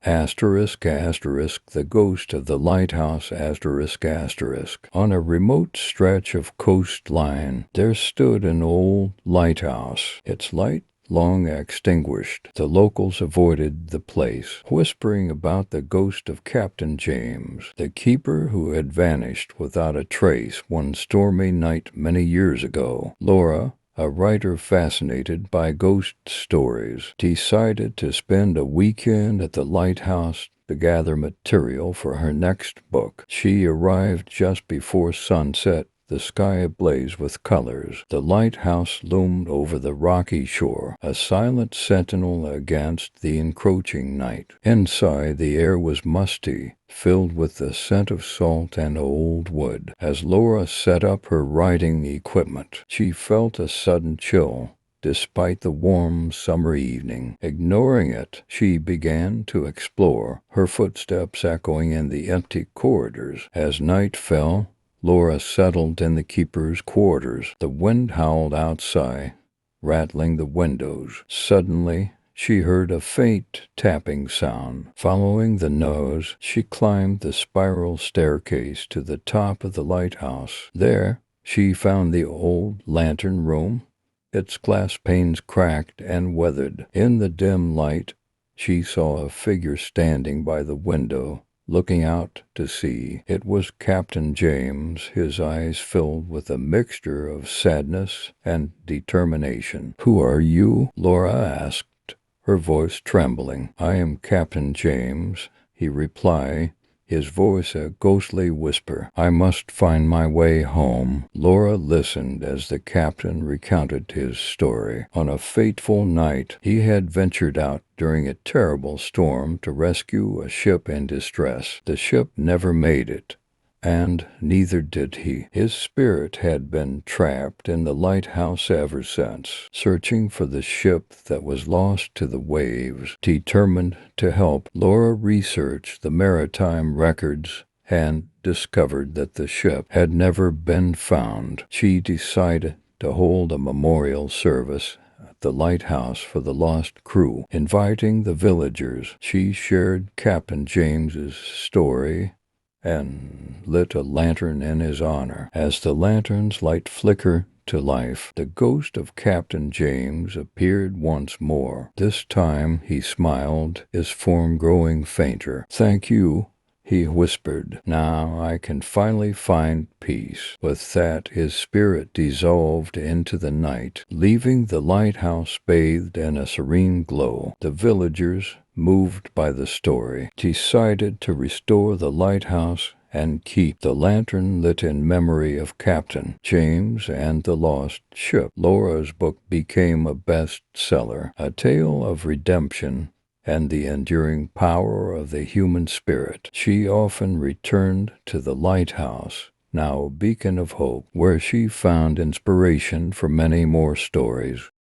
Asterisk, asterisk, the ghost of the lighthouse, asterisk, asterisk. On a remote stretch of coastline, there stood an old lighthouse, its light long extinguished. The locals avoided the place, whispering about the ghost of Captain James, the keeper who had vanished without a trace one stormy night many years ago. Laura, a writer fascinated by ghost stories, decided to spend a weekend at the lighthouse to gather material for her next book. She arrived just before sunset, the sky ablaze with colors. The lighthouse loomed over the rocky shore, a silent sentinel against the encroaching night. Inside, the air was musty, filled with the scent of salt and old wood. As Laura set up her writing equipment, she felt a sudden chill. Despite the warm summer evening, ignoring it, she began to explore, her footsteps echoing in the empty corridors. As night fell, Laura settled in the keeper's quarters. The wind howled outside, rattling the windows. Suddenly, she heard a faint tapping sound. Following the nose, she climbed the spiral staircase to the top of the lighthouse. There, she found the old lantern room, its glass panes cracked and weathered. In the dim light, she saw a figure standing by the window, looking out to sea. It was Captain James, his eyes filled with a mixture of sadness and determination. "Who are you?" Laura asked, her voice trembling. "I am Captain James," he replied, his voice a ghostly whisper. "I must find my way home." Laura listened as the captain recounted his story. On a fateful night, he had ventured out during a terrible storm to rescue a ship in distress. The ship never made it, and neither did he. His spirit had been trapped in the lighthouse ever since, searching for the ship that was lost to the waves. Determined to help, Laura researched the maritime records and discovered that the ship had never been found. She decided to hold a memorial service at the lighthouse for the lost crew. Inviting the villagers, she shared Captain James's story and lit a lantern in his honor. As the lantern's light flickered to life, the ghost of Captain James appeared once more. This time he smiled, his form growing fainter. "Thank you," he whispered. "Now I can finally find peace." With that, his spirit dissolved into the night, leaving the lighthouse bathed in a serene glow. The villagers, moved by the story, decided to restore the lighthouse and keep the lantern lit in memory of Captain James and the lost ship. Laura's book became a bestseller, a tale of redemption and the enduring power of the human spirit. She often returned to the lighthouse, now a beacon of hope, where she found inspiration for many more stories.